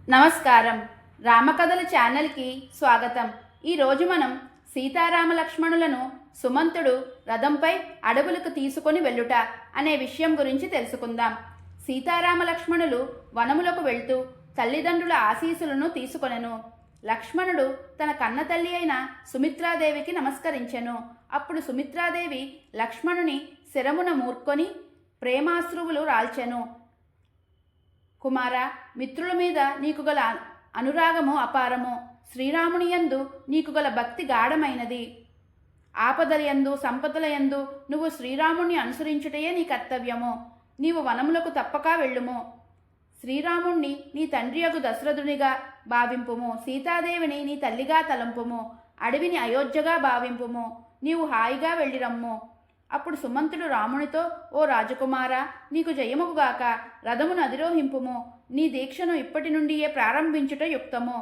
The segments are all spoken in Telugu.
నమస్కారం. రామకథల ఛానల్కి స్వాగతం. ఈరోజు మనం సీతారామ లక్ష్మణులను సుమంతుడు రథంపై అడవులకు తీసుకొని వెళ్ళుట అనే విషయం గురించి తెలుసుకుందాం. సీతారామ లక్ష్మణులు వనములకు వెళ్తూ తల్లిదండ్రుల ఆశీస్సులను తీసుకొనెను. లక్ష్మణుడు తన కన్న తల్లి అయిన సుమిత్రాదేవికి నమస్కరించెను. అప్పుడు సుమిత్రాదేవి లక్ష్మణుని శిరమున మూర్కొని ప్రేమాశ్రువులు రాల్చెను. కుమార, మిత్రుల మీద నీకు గల అనురాగము అపారము. శ్రీరాముని యందు నీకు గల భక్తి గాఢమైనది. ఆపదలయందు సంపదలయందు నువ్వు శ్రీరాముణ్ణి అనుసరించుటయే నీ కర్తవ్యము. నీవు వనములకు తప్పక వెళ్ళుము. శ్రీరాముణ్ణి నీ తండ్రియగు దశరథునిగా భావింపుము. సీతాదేవిని నీ తల్లిగా తలంపుము. అడవిని అయోధ్యగా భావింపుము. నీవు హాయిగా వెళ్ళిరమ్ము. అప్పుడు సుమంతుడు రామునితో, ఓ రాజకుమార, నీకు జయముగాక. రథమును అధిరోహింపుము. నీ దీక్షను ఇప్పటి నుండియే ప్రారంభించుట యుక్తము.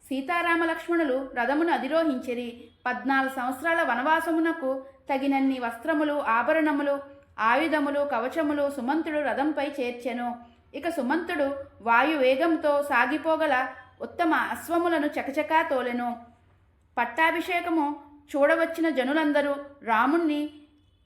సీతారామ లక్ష్మణులు రథమును అధిరోహించిరి. 14 సంవత్సరాల వనవాసమునకు తగినన్ని వస్త్రములు, ఆభరణములు, ఆయుధములు, కవచములు సుమంతుడు రథంపై చేర్చెను. ఇక సుమంతుడు వాయువేగంతో సాగిపోగల ఉత్తమ అశ్వములను చకచకా తోలెను. పట్టాభిషేకము చూడవచ్చిన జనులందరూ రాముణ్ణి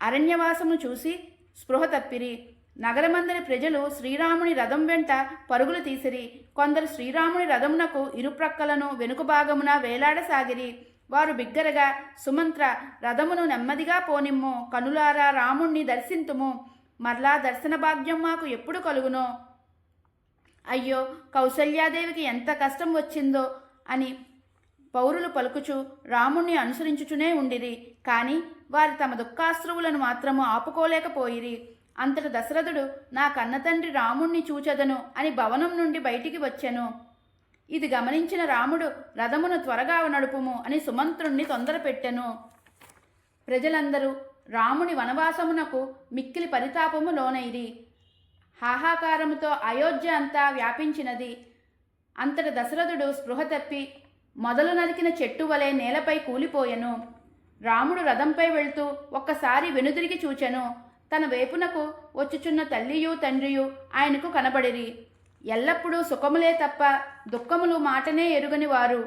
అరణ్యవాసమును చూసి స్పృహ తప్పిరి. నగరమందరి ప్రజలు శ్రీరాముని రథం వెంట పరుగులు తీసిరి. కొందరు శ్రీరాముని రథమునకు ఇరుప్రక్కలను వెనుక భాగమున వేలాడసాగిరి. వారు బిగ్గరగా, సుమంత్ర, రథమును నెమ్మదిగా పోనిమ్ము. కనులారా రాముణ్ణి దర్శింతుము. మరలా దర్శన భాగ్యం మాకు ఎప్పుడు కలుగునో. అయ్యో, కౌసల్యాదేవికి ఎంత కష్టం వచ్చిందో అని పౌరులు పలుకుచు రాముణ్ణి అనుసరించుచునే ఉండిరి. కాని వారి తమ దుఃఖాశ్రువులను మాత్రము ఆపుకోలేకపోయిరి. అంతట దశరథుడు, నా కన్నతండ్రి రాముణ్ణి చూచెదను అని భవనం నుండి బయటికి వచ్చెను. ఇది గమనించిన రాముడు, రథమును త్వరగా నడుపుము అని సుమంత్రుణ్ణి తొందరపెట్టెను. ప్రజలందరూ రాముని వనవాసమునకు మిక్కిలి పరితాపము లోనైరి. హాహాకారముతో అయోధ్య అంతా వ్యాపించినది. అంతట దశరథుడు స్పృహ తప్పి మొదలు నరికిన చెట్టు వలె నేలపై కూలిపోయెను. రాముడు రథంపై వెళ్తూ ఒక్కసారి వెనుదిరిగి చూచెను. తన వైపునకు వచ్చుచున్న తల్లియు తండ్రియు ఆయనకు కనబడిరి. ఎల్లప్పుడూ సుఖములే తప్ప దుఃఖములు మాటనే ఎరుగని వారు.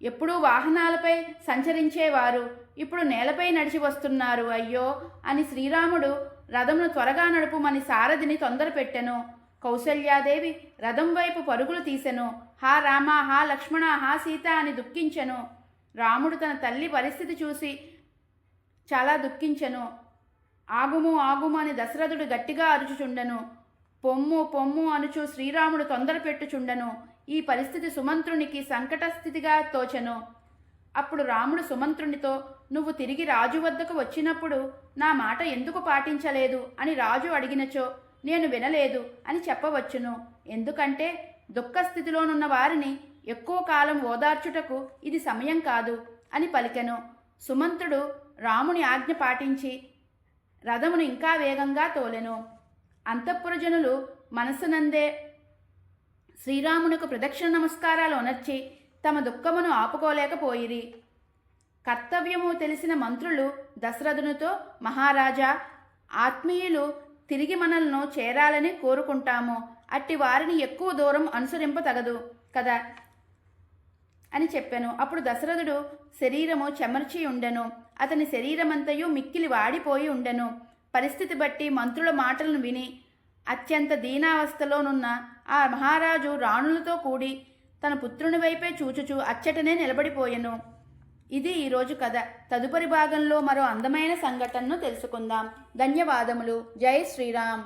ఎప్పుడూ వాహనాలపై సంచరించేవారు ఇప్పుడు నేలపై నడిచి వస్తున్నారు. అయ్యో అని శ్రీరాముడు రథమును త్వరగా నడుపుమని సారథిని తొందరపెట్టెను. కౌసల్యాదేవి రథం వైపు పరుగులు తీసెను. హా రామ, హా లక్ష్మణ, హా సీత అని దుఃఖించెను. రాముడు తన తల్లి పరిస్థితి చూసి చాలా దుఃఖించెను. ఆగుము ఆగుము అని దశరథుడు గట్టిగా అరుచుచుండెను. పొమ్ము పొమ్ము అనుచు శ్రీరాముడు తొందరపెట్టుచుండెను. ఈ పరిస్థితి సుమంత్రునికి సంకట స్థితిగా తోచెను. అప్పుడు రాముడు సుమంత్రునితో, నువ్వు తిరిగి రాజు వద్దకు వచ్చినప్పుడు నా మాట ఎందుకు పాటించలేదు అని రాజు అడిగినచో నేను వినలేదు అని చెప్పవచ్చును. ఎందుకంటే దుఃఖస్థితిలోనున్న వారిని ఎక్కువ కాలం ఓదార్చుటకు ఇది సమయం కాదు అని పలికెను. సుమంతుడు రాముని ఆజ్ఞ పాటించి రథమును ఇంకా వేగంగా తోలెను. అంతఃపురజనులు మనసునందే శ్రీరామునకు ప్రదక్షిణ నమస్కారాలు ఒనర్చి తమ దుఃఖమును ఆపుకోలేకపోయిరి. కర్తవ్యము తెలిసిన మంత్రులు దశరథునితో, మహారాజా, ఆత్మీయులు తిరిగి మనల్ని చేరాలని కోరుకుంటాము. అట్టి వారిని ఎక్కువ దూరం అనుసరింపతగదు కదా అని చెప్పాను. అప్పుడు దశరథుడు శరీరము చెమర్చి ఉండెను. అతని శరీరమంతయు మిక్కిలి వాడిపోయి ఉండెను. పరిస్థితి బట్టి మంత్రుల మాటలను విని అత్యంత దీనావస్థలోనున్న ఆ మహారాజు రాణులతో కూడి తన పుత్రుని వైపే చూచుచు అచ్చటనే నిలబడిపోయెను. ఇది ఈరోజు కథ. తదుపరి భాగంలో మరో అందమైన సంఘటనను తెలుసుకుందాం. ధన్యవాదములు. జై శ్రీరామ్.